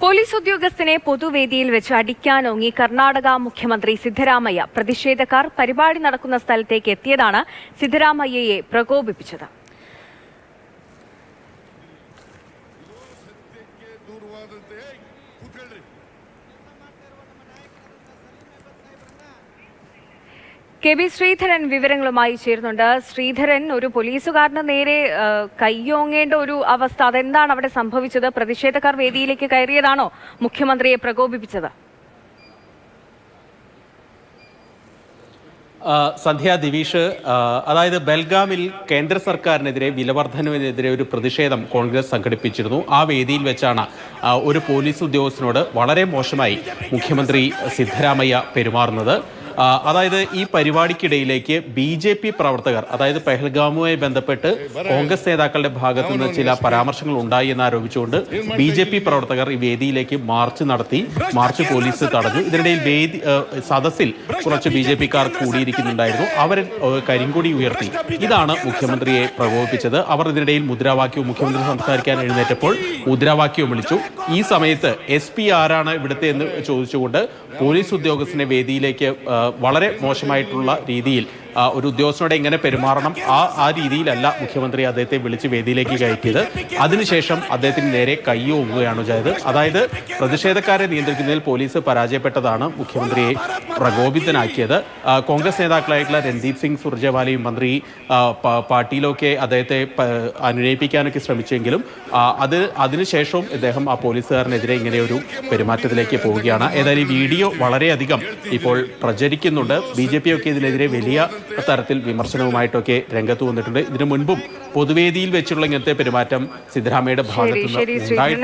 Police ഉദ്യോഗസ്ഥനെ പൊതുവേദിയിൽ വെച്ച് അടിക്കാനൊങ്ങി കർണാടക മുഖ്യമന്ത്രി സിദ്ധരാമയ്യ. പ്രതിഷേധക്കാർ പരിപാടി നടക്കുന്ന സ്ഥലത്തേക്ക് എത്തിയതാണ് സിദ്ധരാമയ്യയെ പ്രകോപിപ്പിച്ചത്. കെ വി ശ്രീധരൻ വിവരങ്ങളുമായി ചേരുന്നുണ്ട്. ശ്രീധരൻ, ഒരു പോലീസുകാരന് നേരെ കയ്യോങ്ങേണ്ട ഒരു അവസ്ഥ, അതെന്താണ് അവിടെ സംഭവിച്ചത്? പ്രതിഷേധക്കാർ വേദിയിലേക്ക് കയറിയതാണോ മുഖ്യമന്ത്രിയെ പ്രകോപിപ്പിച്ചത്? സന്ധ്യ, ദിവിഷ്, അതായത് ബൽഗാമിൽ കേന്ദ്ര സർക്കാരിനെതിരെ വിലവർദ്ധനവിനെതിരെ ഒരു പ്രതിഷേധം കോൺഗ്രസ് സംഘടിപ്പിച്ചിരുന്നു. ആ വേദിയിൽ വെച്ചാണ് ഒരു പോലീസ് ഉദ്യോഗസ്ഥനോട് വളരെ മോശമായി മുഖ്യമന്ത്രി സിദ്ധരാമയ്യ പെരുമാറുന്നത്. അതായത് ഈ പരിപാടിക്കിടയിലേക്ക് BJP പ്രവർത്തകർ, അതായത് പെഹൽഗാമുമായി ബന്ധപ്പെട്ട് കോൺഗ്രസ് നേതാക്കളുടെ ഭാഗത്തു നിന്ന് ചില പരാമർശങ്ങൾ ഉണ്ടായി എന്നാരോപിച്ചുകൊണ്ട് BJP പ്രവർത്തകർ ഈ വേദിയിലേക്ക് മാർച്ച് നടത്തി. മാർച്ച് പോലീസ് തടഞ്ഞു. ഇതിനിടയിൽ സദസ്സിൽ കുറച്ച് BJPക്കാർ കൂടിയിരിക്കുന്നുണ്ടായിരുന്നു. അവർ കരിങ്കൊടി ഉയർത്തി. ഇതാണ് മുഖ്യമന്ത്രിയെ പ്രകോപിപ്പിച്ചത്. അവർ ഇതിനിടയിൽ മുദ്രാവാക്യവും, മുഖ്യമന്ത്രി സംസാരിക്കാൻ എഴുന്നേറ്റപ്പോൾ മുദ്രാവാക്യവും വിളിച്ചു. ഈ സമയത്ത് SP ആരാണ് ഇവിടുത്തെ എന്ന് ചോദിച്ചുകൊണ്ട് പോലീസ് ഉദ്യോഗസ്ഥനെ വേദിയിലേക്ക് വളരെ മോശമായിട്ടുള്ള രീതിയിൽ ഒരു ഉദ്യോഗസ്ഥനോട് എങ്ങനെ പെരുമാറണം ആ രീതിയിലല്ല മുഖ്യമന്ത്രി അദ്ദേഹത്തെ വിളിച്ച് വേദിയിലേക്ക് കയറ്റിയത്. അതിനുശേഷം അദ്ദേഹത്തിന് നേരെ കയ്യോങ്ങുകയാണ് ചെയ്തത്. അതായത് പ്രതിഷേധക്കാരെ നിയന്ത്രിക്കുന്നതിൽ പോലീസ് പരാജയപ്പെട്ടതാണ് മുഖ്യമന്ത്രിയെ പ്രകോപിതനാക്കിയത്. കോൺഗ്രസ് നേതാക്കളായിട്ടുള്ള രൺദീപ് സിംഗ് സുർജേവാലയും മന്ത്രി പാട്ടീലൊക്കെ അദ്ദേഹത്തെ അനുനയിപ്പിക്കാനൊക്കെ ശ്രമിച്ചെങ്കിലും അതിനുശേഷവും ഇദ്ദേഹം ആ പോലീസുകാരനെതിരെ ഇങ്ങനെയൊരു പെരുമാറ്റത്തിലേക്ക് പോവുകയാണ്. ഏതായാലും ഈ വീഡിയോ വളരെയധികം ഇപ്പോൾ പ്രചരിക്കുന്നുണ്ട്. BJP ഒക്കെ ഇതിനെതിരെ വലിയ തരത്തിൽ വിമർശനവുമായിട്ടൊക്കെ രംഗത്ത് വന്നിട്ടുണ്ട്. ഇതിനു മുൻപും പൊതുവേദിയിൽ വെച്ചുള്ള ഇങ്ങനത്തെ പെരുമാറ്റം സിദ്ധരാമയ്യയുടെ ഭാഗത്തുനിന്ന് ഉണ്ടായിട്ടുണ്ട്.